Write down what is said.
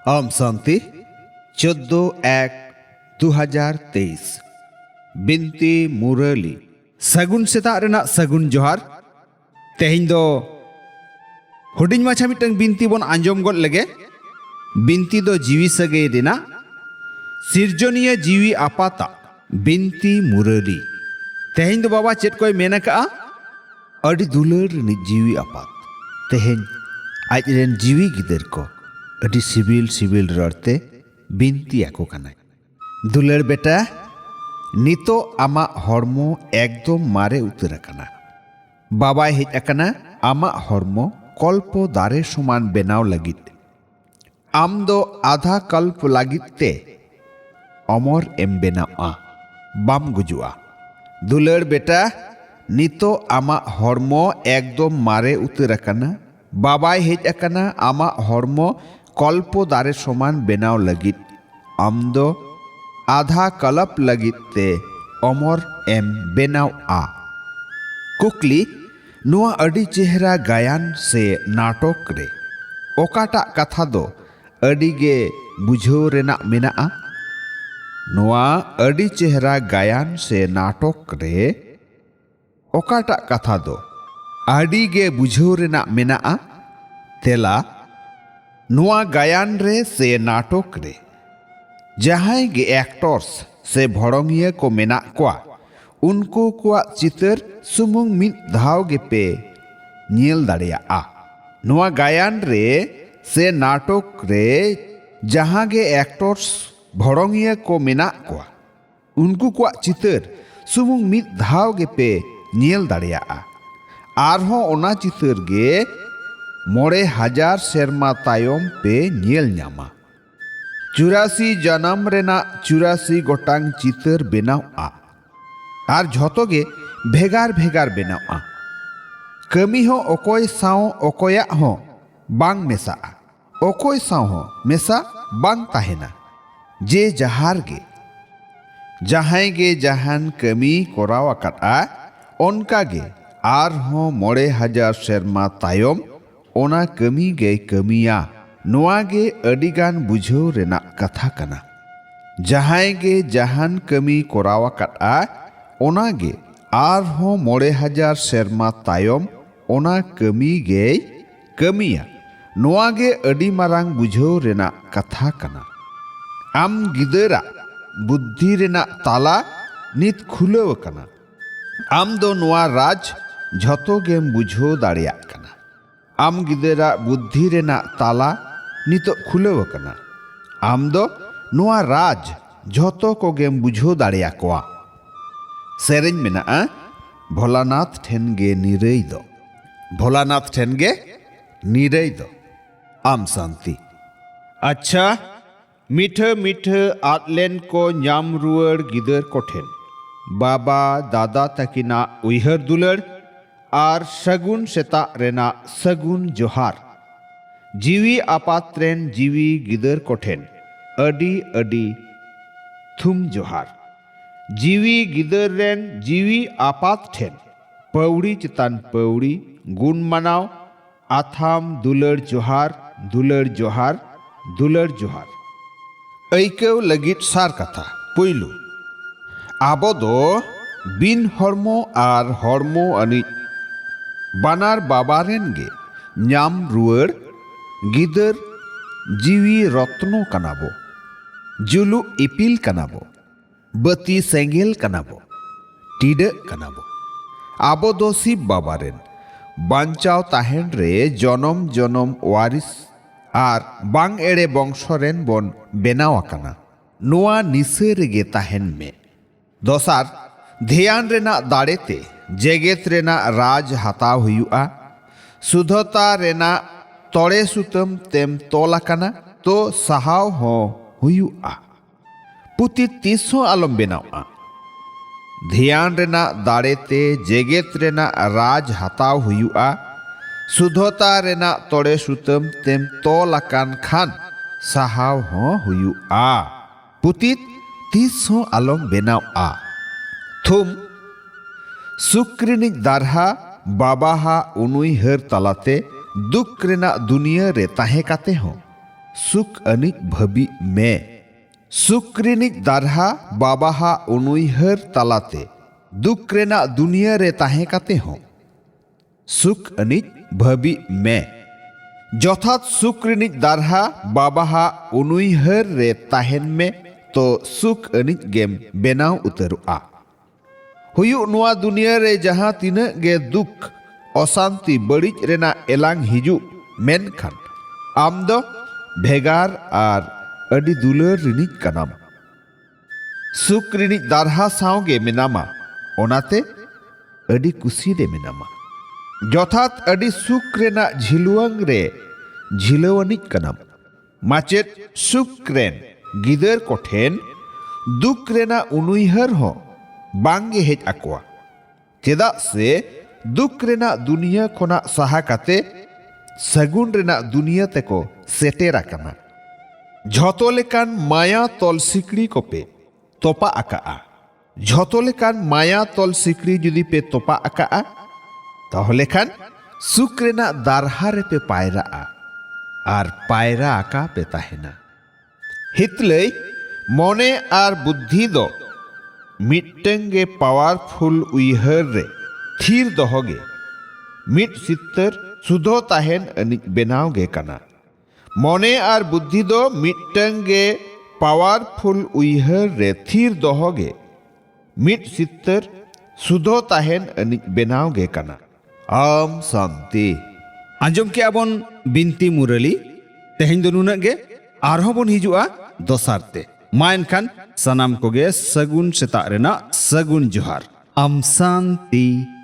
ओम शांति 14/1/2023 बिनती मुरली सगुन सेता रेना सगुन जोहार तेहिं दो हुडिंग माछा मिटंग बिनती बन आंजम गद लगे बिनती दो जीवी सगे रेना सिरजनिया जीवी आपाता बिनती मुरली तेहिं दो बाबा चेत कोई मेना का अडी दुलर नि जीवी आपात तेहिं आज रेन जीवी गिदर को अडी सिबिल सिबिल रड़ते बिनती आको कनाय दुलर बेटा नितो आमा हॉर्मो एकदम मारे उतर अकना बाबा हेज अकना आमा हॉर्मो कल्पो दारे समान बेनाव लगित आम दो आधा कल्प लगित ते अमर एम बेनावा बाम गुजुआ दुलर बेटा नितो आमा हॉर्मो एकदम मारे उतर अकना बाबा हेज अकना आमा हॉर्मो कल्पो दारे समान बेनाव लगित आम दो आधा कलप लगित ते अमर एम बेनाव आ कुकली नुआ अडी चेहरा गायन से नाटक रे ओकाटा कथा दो अडी गे बुझो रेना मेना नुआ अडी चेहरा गायन से नाटक रे ओकाटा कथा दो अडी गे बुझो रेना मेना तेला नुआ गायन रे से नाटक रे जहां गे एक्टर्स से भड़ंगिया को मेना कोआ उनको कोआ चितर सुमुंग मिद धाव गे पे नील दाड़िया नुआ गायन रे से नाटक रे जहां गे एक्टर्स भड़ंगिया को मेना कोआ उनको कोआ चितर सुमुंग मिद धाव गे पे नील दाड़िया आरहों ओना चितर गे 9,000 सेरमा तायम पे नील न्यामा 84 जन्म रेना 84 गोटांग चितर बेनाव आर झोतो गे भेगार भेगार बेनाव कमी हो ओकोय साव ओकोया हो बांग मेसा ओकोय साव हो मेसा बांग ताहेना जे जहार गे जहां गे जहान कमी कोराव अकाटा ओनका गे आर हो 9,000 सेरमा तायम ओना कमी गे कमिया नोआ गे अडिगान बुझो रेना कथा कना जहां गे जहान कमी कोरावा कटा ओना गे आर हो 9,000 सेरमा तायम ओना कमी गे कमिया नोआ गे अडी मारांग बुझो रेना कथा कना आम गिदरा बुद्धि रेना ताला नित खुलेव कना आम दो नोआ राज झतो गेम बुझो दाड़िया कना आम गिदरा बुद्धि रेना ताला नितो खुलेव कना आम दो नुआ राज झोतो को गेम बुझो दाड़िया कोआ सेरेñ मेना भोलानाथ ठेन गे निरई दो भोलानाथ ठेन गे निरई दो आम शांति अच्छा मिठ मिठ आतलेन को न्याम रुअर गिदर को ठेन बाबा दादा तकिना उइहर दुलर आर सगुन सेता रेना सगुन जोहार जीवी आपात्रेन जीवी गिदर कोठेन अडी अडी थुम जोहार जीवी गिदर रेन जीवी आपात ठेन पौड़ी चितान पौड़ी गुण मनाव आथाम दुलर जोहार दुलर जोहार दुलर जोहार ऐकव लगित सार कथा पुइलु आबो दो बिन हर्मो आर हर्मो अनि बानार बाबारेन गे न्याम रुअर गिदर जीवी रत्नो कनाबो जुलु इपिल कनाबो बती सेंगेल कनाबो टीड कनाबो आबो दो शिव बाबारेन बांचाव ताहेन रे जनम जनम वारिस आर बांग एड़े बंशरेन बन बेनाव अकाना नोआ निसे रेगे ताहेन में दोसार ध्यान रेना दाड़ेते जेगेत रेना राज हताव हुआ सुधता रेना तोड़े सुतम तेम तोलाकना तो सहाव हो हुआ पुति तीसों आलम बेनावा ध्यान रेना दाड़ेते जेगेत रेना राज हताव हुआ सुधता रेना तोड़े सुतम तेम तोलाकान खान सहाव हो हुआ पुति तीसों आलम बेनावा थुम सुक्रिनिक दारहा बाबाहा उनुई हर तलाते दुख रेना दुनिया रे ताहे काते हो सुख अनिज भाबी मे सुख रिनिज दारहा बाबाहा उनुइहर तालाते दुख रेना दुनिया रे ताहे काते हो सुख अनिज भाबी मे जथात सुख रिनिज दारहा बाबाहा उनुइहर रे ताहेन में तो सुख अनिज गेम बेनाव उतरुआ हुयु नुआ दुनिया रे जहां तीना गे दुख अशांति बड़िज रेना एलांग हिजु मेनखान आम दो भेगार आर अडी दुलर रिनिज कनाम सुख रिनिज दारहा सावगे मेनामा ओनाते अडी कुसी रे मेनामा जथात अडी सुख रेना झिलुआंग रे झिलवानिज कनाम माचेत सुख रेन गिदर कोठेन दुख रेना उनुइहर हो बांगे हेज आकोआ चेदा से दुख रेना दुनिया खोना सहा काते सगुन रेना दुनिया तेको सेटेरा कना झतो लेकान माया तोल सिकड़ी कोपे तोपा आका झतो लेकान माया तोल सिकड़ी जुदी पे तोपा आका ताहले खान सुख रेना दारहा रे पे पायरा आर पायरा आका पे ताहेना हितले मने आर बुद्धि दो मिट्टंगे पावरफुल उइहर रे थीर दोहोगे मिट सित्तर सुधो ताहेन अनिज बेनाव गे कना मने आर बुद्धि दो मिट्टंगे पावरफुल उइहर रे थीर दोहोगे मिट सित्तर सुधो ताहेन अनिज बेनाव गे कना आम शांति आंजम के आबन बिनती मुरली तेहेन दो नुना गे आरहो बन हिजुआ दोसारते मा एनखान सनाम कोगे सगुन सेता रेना सगुन जोहार आम शांति।